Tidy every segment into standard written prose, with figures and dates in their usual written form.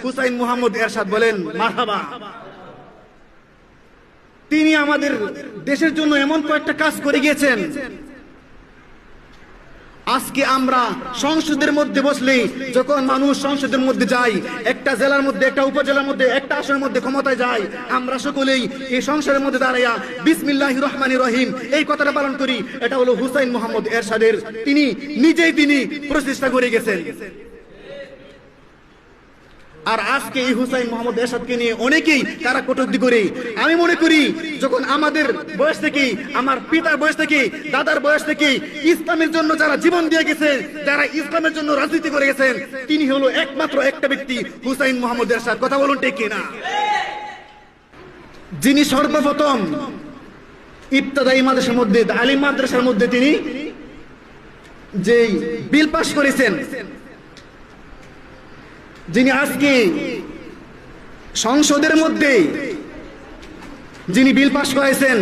হুসাইন মুহাম্মদ এরশাদ বলেন মারহাবা। তিনি আমাদের দেশের জন্য এমন কয়েকটা কাজ করে গিয়েছেন, আজকে আমরা সংসদের মধ্যে বসলে, যখন মানুষ সংসদের মধ্যে যায়, একটা জেলার মধ্যে, একটা উপজেলার মধ্যে, একটা আসনের মধ্যে ক্ষমতায় যায়, আমরা সকলেই এই সংসদের মধ্যে দাঁড়াইয়া বিসমিল্লাহির রহমানির রহিম এই কথাটা পালন করি। এটা হলো হুসাইন মুহাম্মদ এরশাদের, তিনি নিজেই প্রচেষ্টা করে গেছেন। আর আজকে এই হুসাইন মুহাম্মদ এরশাদকে নিয়ে অনেকেই তারা কটূক্তি করে। আমি মনে করি যখন আমাদের বয়স থেকে, আমার পিতার বয়স থেকে, দাদার বয়স থেকে ইসলামের জন্য যারা জীবন দিয়ে গেছেন, যারা ইসলামের জন্য রাজনীতি করে গেছেন, তিনি হলো একমাত্র একটা ব্যক্তি, হুসাইন মুহাম্মদ এরশাদ। কথা বলুন ঠিক কিনা? যিনি সর্বপ্রথম ইবতেদায়ী মাদ্রাসার মধ্যে, আলিম মাদ্রাসার মধ্যে তিনি যে বিল পাস করেছেন, যিনি আজকে সংসদের মধ্যে যিনি বিল পাস করেছেন,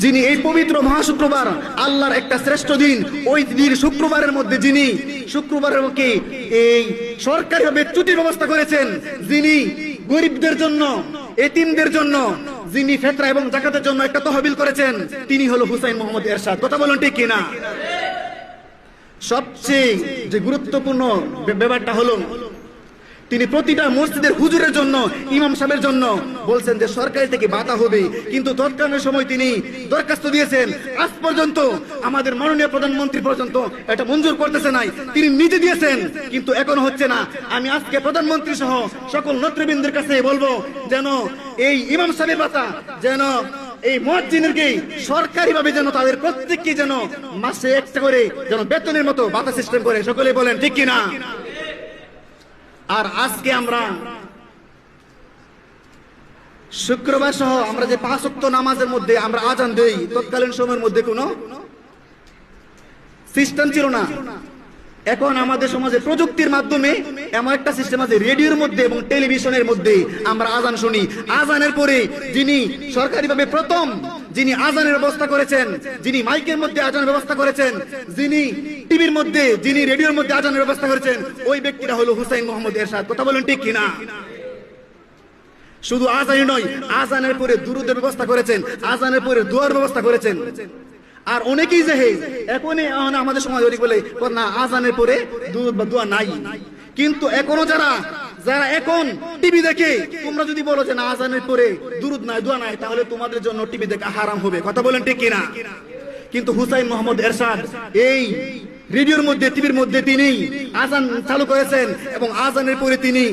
যিনি এই পবিত্র মহাশুক্রবার, আল্লাহর একটা শ্রেষ্ঠ দিন, ওই দিন শুক্রবারের মধ্যে যিনি শুক্রবারের এই সরকারিভাবে ছুটির ব্যবস্থা করেছেন, যিনি গরিবদের জন্য, এতিমদের জন্য, যিনি ফিতরা এবং যাকাতের জন্য একটা তহবিল করেছেন, তিনি হলো হুসাইন মুহাম্মদ এরশাদ। কথা বলুন ঠিক কিনা? সবচেয়ে যে গুরুত্বপূর্ণ ব্যাপারটা হলো, তিনি প্রতিটা মসজিদের হুজুরের জন্য, ইমাম সাহেবের জন্য বলছেন যে সরকারি থেকে ভাতা হবে, কিন্তু তৎকালীন সময় তিনি দরখাস্ত দিয়েছেন, আজ পর্যন্ত আমাদের মাননীয় প্রধানমন্ত্রী পর্যন্ত এটা মঞ্জুর করতেছে নাই। তিনি নিজে দিয়েছেন, কিন্তু এখনো হচ্ছে না। আমি আজকে প্রধানমন্ত্রী সহ সকল নেতৃবৃন্দের কাছে বলবো, যেন এই ইমাম সাহেবের ভাতা, যেন এই মুয়াজ্জিনদেরকে সরকারিভাবে যেন তাদের প্রত্যেককে যেন মাসে একটা করে যেন বেতনের মতো ভাতা সিস্টেম করে। সকলে বলেন ঠিক কিনা? আর আজকে আমরা শুক্রবার সহ আমরা যে 5 ওয়াক্ত নামাজের মধ্যে আমরা আজান দেই, তৎকালীন সময়ের মধ্যে কোনো সিস্টেম ছিল না। এখন আমাদের সমাজে প্রযুক্তির মাধ্যমে এমন একটা সিস্টেম আছে, রেডিওর মধ্যে এবং টেলিভিশনের মধ্যে আমরা আজান শুনি। আজানের পরে যিনি সরকারিভাবে প্রথম যিনি আজানের ব্যবস্থা করেছেন, যিনি মাইকের মধ্যে আজানের ব্যবস্থা করেছেন, যিনি টিভির মধ্যে, যিনি রেডিওর মধ্যে আজানের ব্যবস্থা করেছেন, ওই ব্যক্তিটা হলো হুসাইন মুহাম্মদ এরশাদ। কথা বলেন ঠিক কিনা? শুধু আজানই নয়, আজানের পরে দুরূদের ব্যবস্থা করেছেন, আজানের পরে দোয়ার ব্যবস্থা করেছেন। আর অনেকেই যে এখন আমাদের সমাজ বলে না, আজানের পরে দুরূদ বা দোয়া নাই। কিন্তু এখনো যারা এখন টিভি দেখে, তোমরা যদি বলো যে না আজানের পরে দুরূদ নাই, দোয়া নাই, তাহলে তোমাদের জন্য টিভি দেখা হারাম হবে। কথা বলেন ঠিক কিনা? কিন্তু হুসাইন মুহাম্মদ এরশাদ এই রেডিওর মধ্যে, টিভির মধ্যে তিনি আজান চালু করেছেন এবং আজানের পরে তিনি